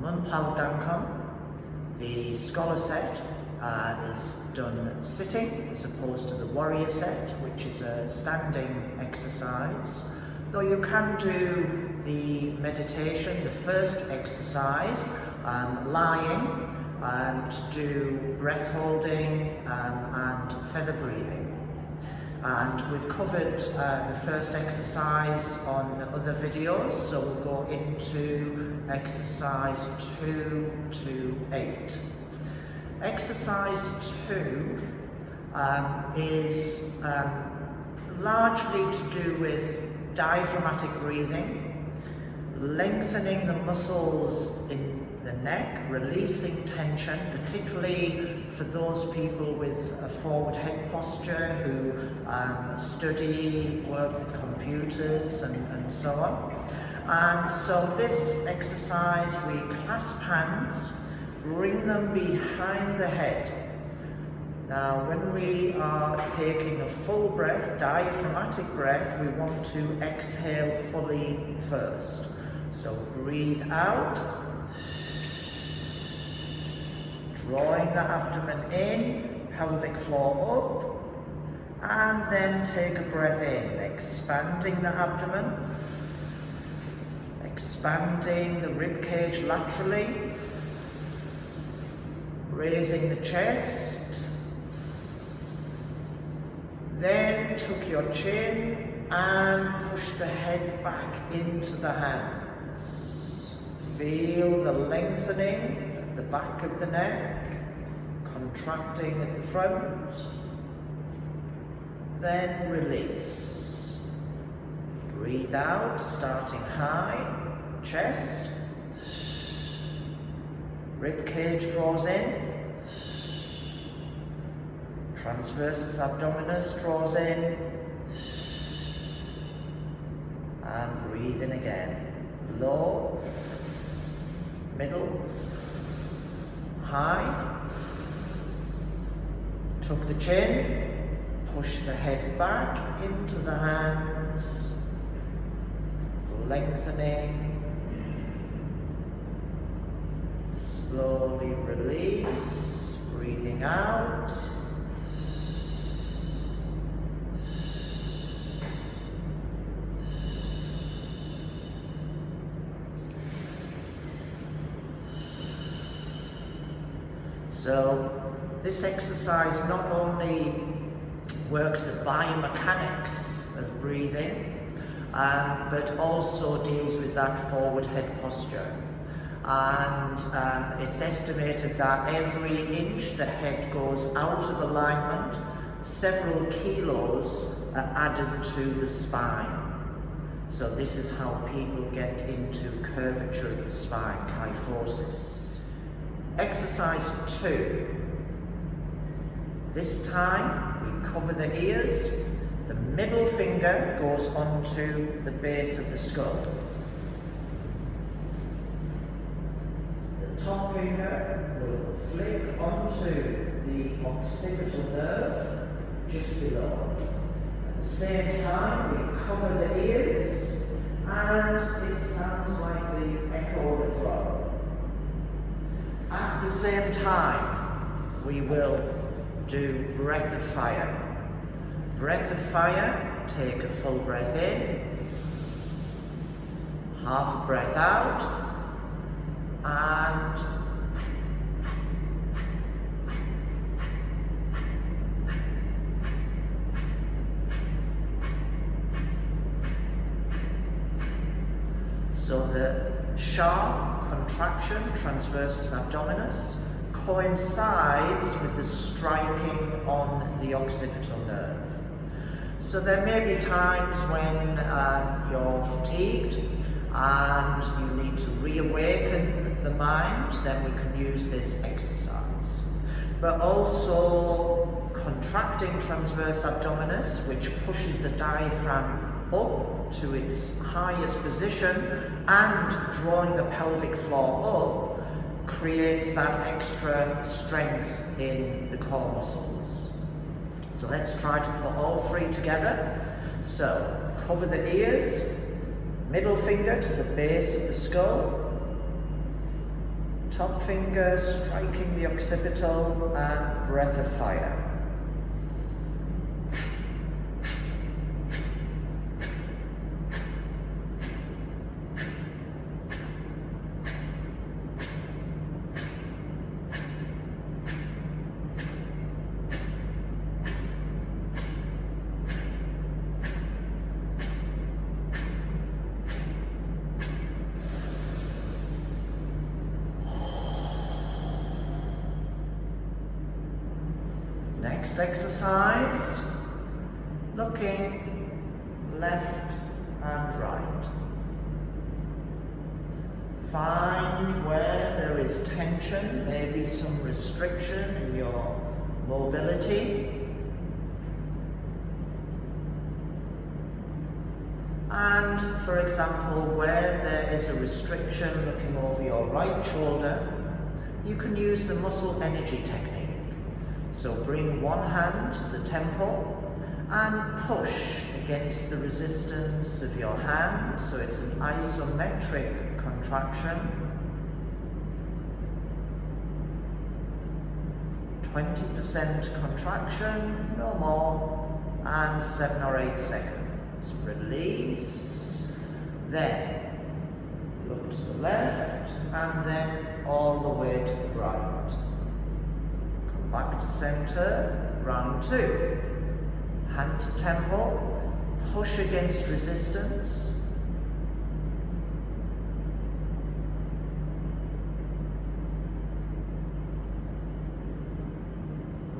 Mun Pal. The scholar set is done sitting as opposed to the warrior set, which is a standing exercise. Though you can do the meditation, the first exercise, lying, to do breath holding and feather breathing. And we've covered the first exercise on other videos, so we'll go into exercise 2 to 8. Exercise 2 is largely to do with diaphragmatic breathing, lengthening the muscles in the neck, releasing tension, particularly for those people with a forward head posture who study, work with computers and so on. And so this exercise, we clasp hands, bring them behind the head. Now when we are taking a full breath, diaphragmatic breath, we want to exhale fully first. So breathe out, drawing the abdomen in, pelvic floor up, and then take a breath in, expanding the abdomen, expanding the rib cage laterally, raising the chest, then tuck your chin and push the head back into the hands. Feel the lengthening at the back of the neck, contracting at the front, then release. Breathe out, starting high, chest, rib cage draws in, transversus abdominis draws in, and breathe in again. Low, middle, high, tuck the chin, push the head back into the hands, lengthening, slowly release, breathing out. So this exercise not only works the biomechanics of breathing, but also deals with that forward head posture. And it's estimated that every inch the head goes out of alignment, several kilos are added to the spine. So this is how people get into curvature of the spine, kyphosis. Exercise 2. This time we cover the ears. The middle finger goes onto the base of the skull. The top finger will flick onto the occipital nerve just below. At the same time we cover the ears and it sounds like the echo of a drum. At the same time, we will do breath of fire. Breath of fire, take a full breath in, half a breath out, and so the sharp contraction, transversus abdominis, coincides with the striking on the occipital nerve. So there may be times when you're fatigued and you need to reawaken the mind, then we can use this exercise. But also contracting transverse abdominis, which pushes the diaphragm up to its highest position, and drawing the pelvic floor up creates that extra strength in the core muscles. So let's try to put all three together. So cover the ears, middle finger to the base of the skull, Top finger striking the occipital and breath of fire. Next exercise, looking left and right. Find where there is tension, maybe some restriction in your mobility. And for example, where there is a restriction looking over your right shoulder, you can use the muscle energy technique. So bring one hand to the temple and push against the resistance of your hand, so it's an isometric contraction. 20% contraction, no more, and 7 or 8 seconds. Release, then look to the left, and then all the way to the right. Back to center, round 2. Hand to temple, push against resistance.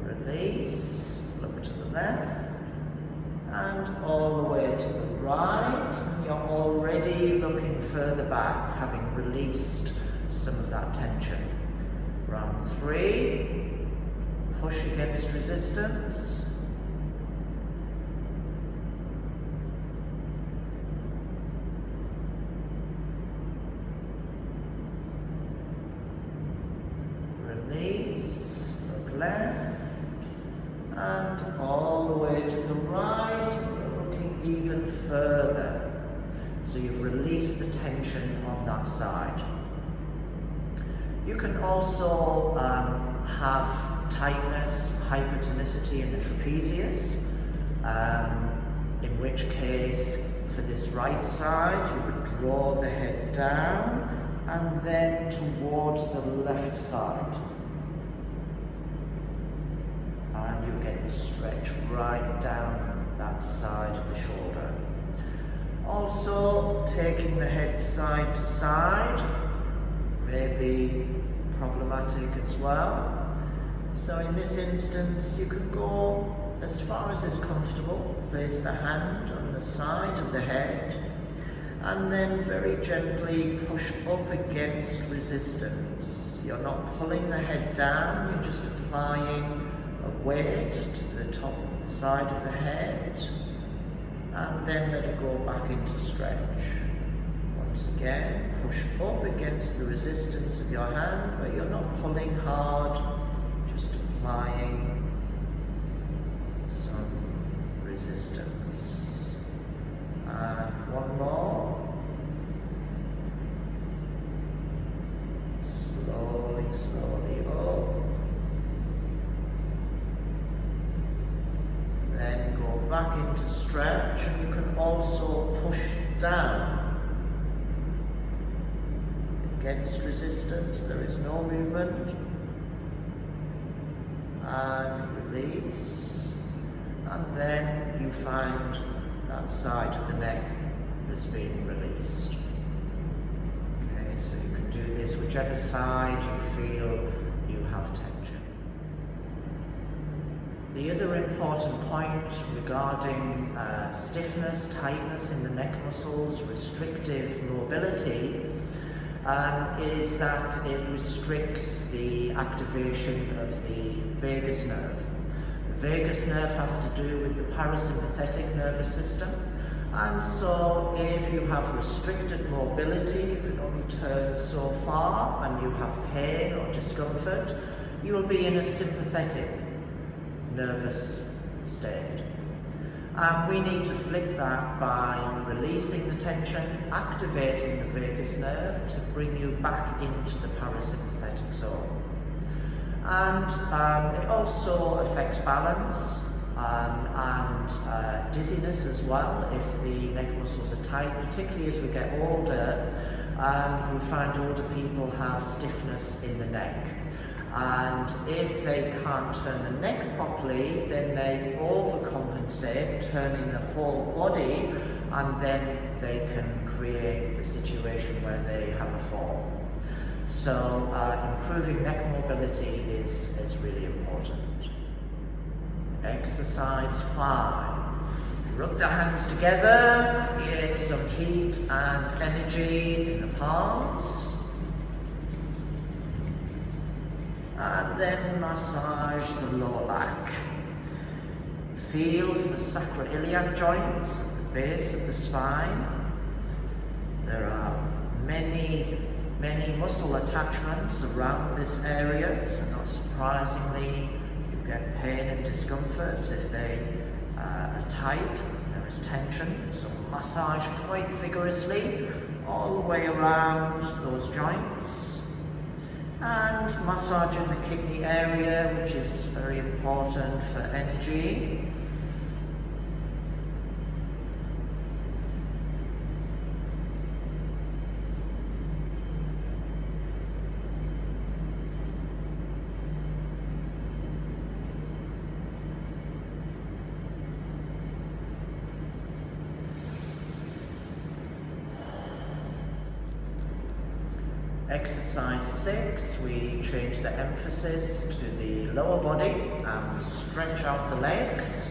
Release, look to the left, and all the way to the right. And you're already looking further back, having released some of that tension. Round 3. Push against resistance. Release, look left, and all the way to the right. You're looking even further. So you've released the tension on that side. You can also have tightness, hypertonicity in the trapezius, in which case for this right side you would draw the head down and then towards the left side, and you get the stretch right down that side of the shoulder. Also, taking the head side to side may be problematic as well. So in this instance, you can go as far as is comfortable. Place the hand on the side of the head and then very gently push up against resistance. You're not pulling the head down, you're just applying a weight to the top of the side of the head, and then let it go back into stretch. Once again, push up against the resistance of your hand, but you're not pulling hard, just applying some resistance. And one more. Slowly, slowly up. Then go back into stretch, and you can also push down against resistance. There is no movement. And release, and then you find that side of the neck has been released. Okay, so you can do this whichever side you feel you have tension. The other important point regarding stiffness, tightness in the neck muscles, restrictive mobility, is that it restricts the activation of the vagus nerve. The vagus nerve has to do with the parasympathetic nervous system, and so if you have restricted mobility, you can only turn so far and you have pain or discomfort, you will be in a sympathetic nervous state. And we need to flip that by releasing the tension, activating the vagus nerve to bring you back into the parasympathetic sympathetic zone. And it also affects balance and dizziness as well if the neck muscles are tight, particularly as we get older. We find older people have stiffness in the neck. And if they can't turn the neck properly, then they overcompensate, turning the whole body, and then they can create the situation where they have a fall. So improving neck mobility is really important. Exercise 5. Rub the hands together, create some heat and energy in the palms. And then massage the lower back. Feel for the sacroiliac joints at the base of the spine. There are many muscle attachments around this area, so not surprisingly you get pain and discomfort if they are tight, there is tension. So massage quite vigorously all the way around those joints. And massaging the kidney area, which is very important for energy. Exercise 6, we change the emphasis to the lower body and stretch out the legs.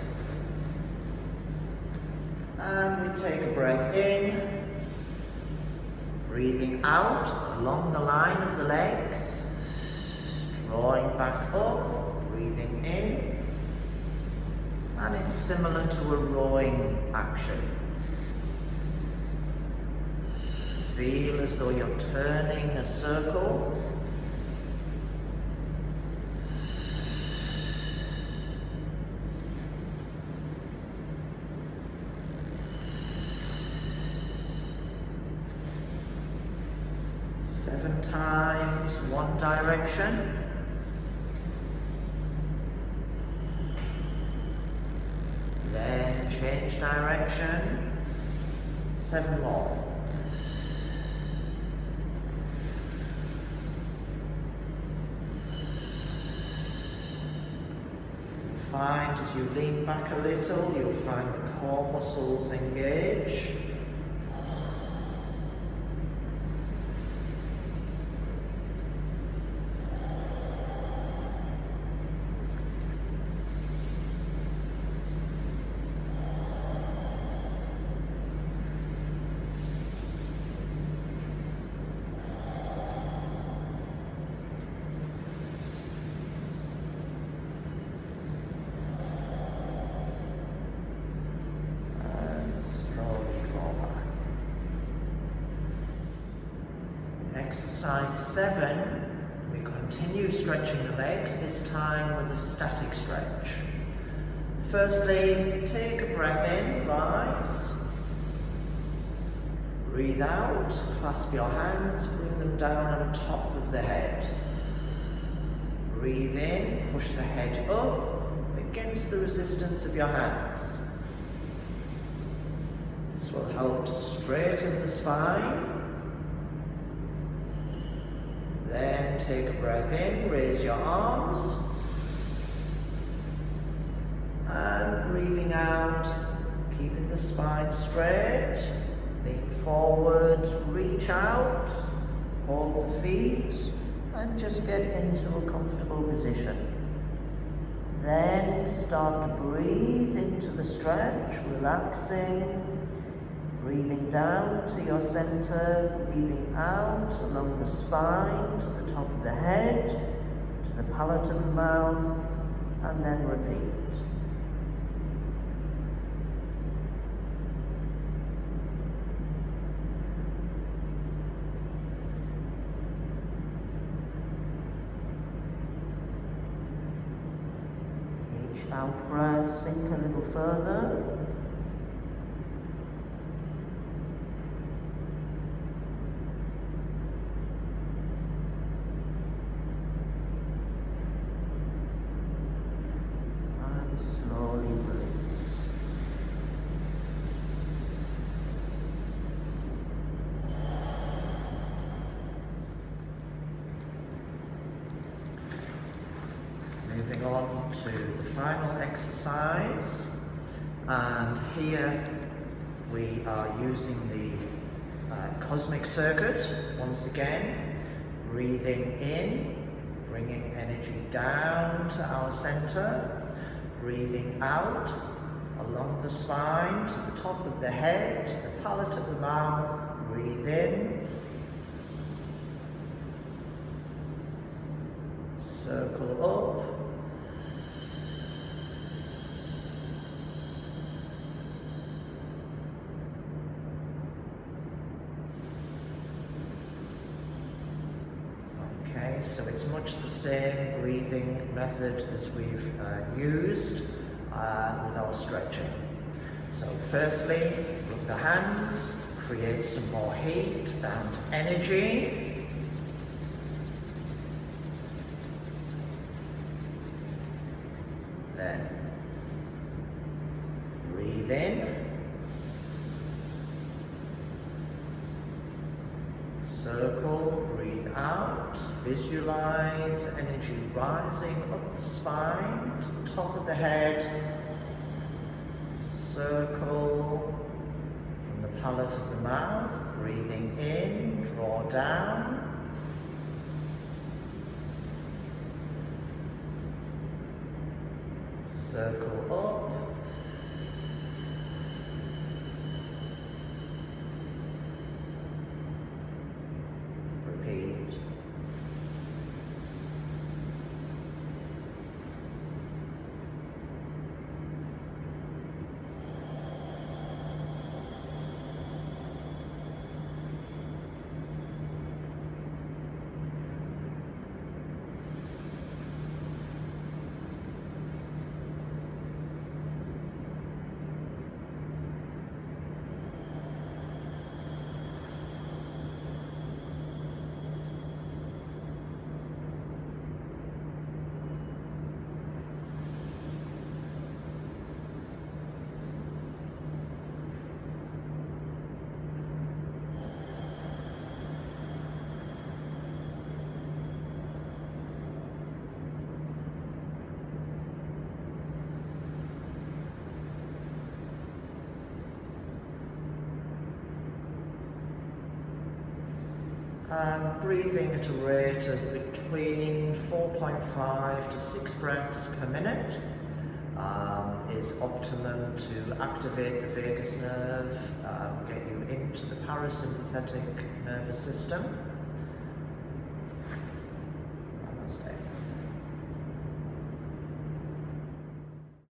And we take a breath in, breathing out along the line of the legs, drawing back up, breathing in, and it's similar to a rowing action. Feel as though you're turning a circle. Seven times, one direction. Then change direction. 7 more. Find as you lean back a little, you'll find the core muscles engage. Exercise 7, we continue stretching the legs, this time with a static stretch. Firstly, take a breath in, rise. Breathe out, clasp your hands, bring them down on top of the head. Breathe in, push the head up against the resistance of your hands. This will help to straighten the spine. Then take a breath in, raise your arms. And breathing out, keeping the spine straight. Lean forwards, reach out, hold the feet, and just get into a comfortable position. Then start to breathe into the stretch, relaxing. Breathing down to your center, breathing out along the spine, to the top of the head, to the palate of the mouth, and then repeat. Each out breath, sink a little further. moving on to the final exercise, and here we are using the cosmic circuit once again, breathing in, bringing energy down to our center, breathing out along the spine to the top of the head, to the palate of the mouth. Breathe in, circle up, okay, so it's much the same breathing method as we've used with our stretching. So firstly, rub the hands, create some more heat and energy. Then breathe in, circle, breathe out, visualize energy rising up the spine to the top of the head, circle from the palate of the mouth, breathing in, draw down, circle up, repeat. And breathing at a rate of between 4.5 to 6 breaths per minute is optimum to activate the vagus nerve, get you into the parasympathetic nervous system.